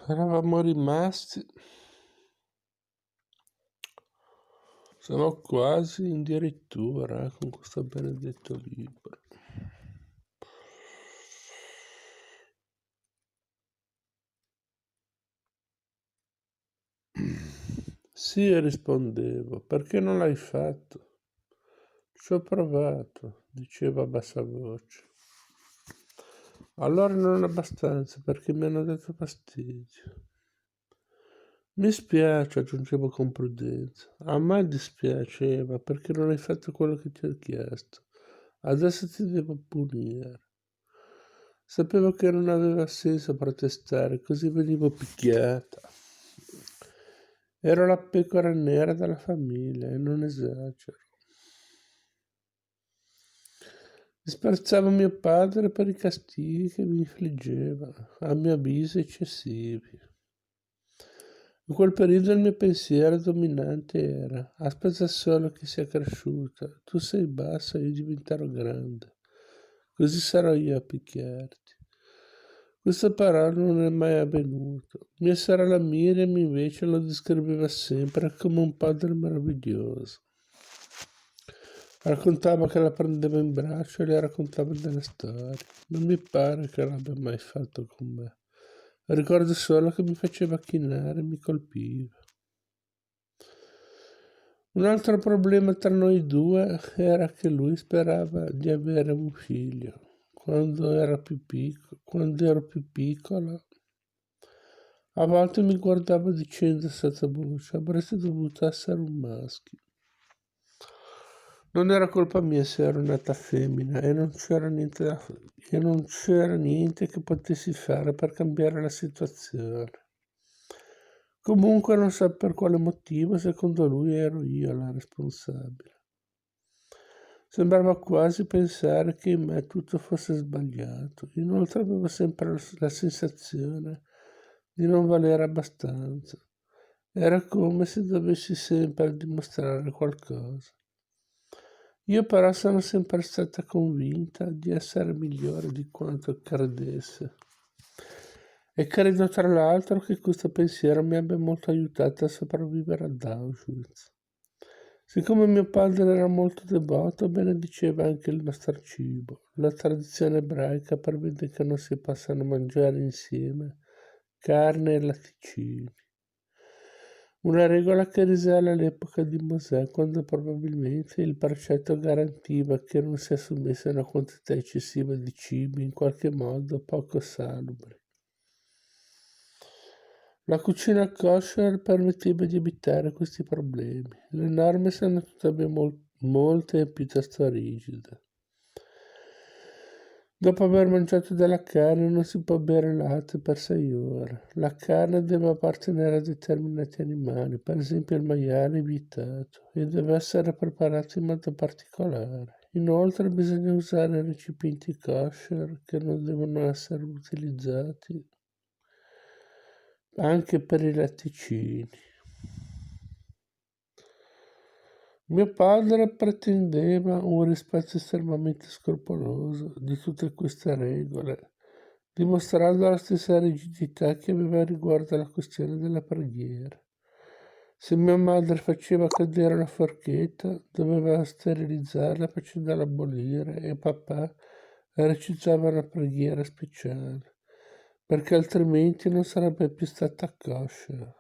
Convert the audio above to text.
Eravamo rimasti, se no quasi addirittura con questo benedetto libro. Sì, rispondevo, perché non l'hai fatto? Ci ho provato, diceva a bassa voce. Allora non abbastanza, perché mi hanno dato fastidio. Mi spiace, aggiungevo con prudenza. A me dispiaceva, perché non hai fatto quello che ti ho chiesto. Adesso ti devo punire. Sapevo che non aveva senso protestare, così venivo picchiata. Ero la pecora nera della famiglia e non esagero. Disprezzavo mio padre per i castighi che mi infliggeva, a mio avviso eccessivi. In quel periodo il mio pensiero dominante era: aspetta solo che sia cresciuta, tu sei bassa e io diventerò grande, così sarò io a picchiarti. Questa parola non è mai avvenuto. Mia sorella Miriam invece lo descriveva sempre come un padre meraviglioso. Raccontava che la prendeva in braccio e le raccontava delle storie. Non mi pare che l'abbia mai fatto con me. Ricordo solo che mi faceva chinare e mi colpiva. Un altro problema tra noi due era che lui sperava di avere un figlio. Quando ero più piccola, a volte mi guardava dicendo sottovoce: avresti dovuto essere un maschio. Non era colpa mia se ero nata femmina e non c'era niente che potessi fare per cambiare la situazione. Comunque non so per quale motivo, secondo lui ero io la responsabile. Sembrava quasi pensare che in me tutto fosse sbagliato. Inoltre avevo sempre la sensazione di non valere abbastanza. Era come se dovessi sempre dimostrare qualcosa. Io però sono sempre stata convinta di essere migliore di quanto credesse. E credo tra l'altro che questo pensiero mi abbia molto aiutato a sopravvivere ad Auschwitz. Siccome mio padre era molto devoto, benediceva anche il nostro cibo. La tradizione ebraica prevede che non si possano mangiare insieme carne e latticini. Una regola che risale all'epoca di Mosè, quando probabilmente il precetto garantiva che non si assumesse una quantità eccessiva di cibi in qualche modo poco salubri. La cucina kosher permetteva di evitare questi problemi. Le norme sono tuttavia molte e piuttosto rigide. Dopo aver mangiato della carne non si può bere latte per 6 ore. La carne deve appartenere a determinati animali, per esempio il maiale è vietato, e deve essere preparato in modo particolare. Inoltre bisogna usare recipienti kosher che non devono essere utilizzati anche per i latticini. Mio padre pretendeva un rispetto estremamente scrupoloso di tutte queste regole, dimostrando la stessa rigidità che aveva riguardo alla questione della preghiera. Se mia madre faceva cadere una forchetta, doveva sterilizzarla facendola abolire e papà recitava una preghiera speciale, perché altrimenti non sarebbe più stata kosher.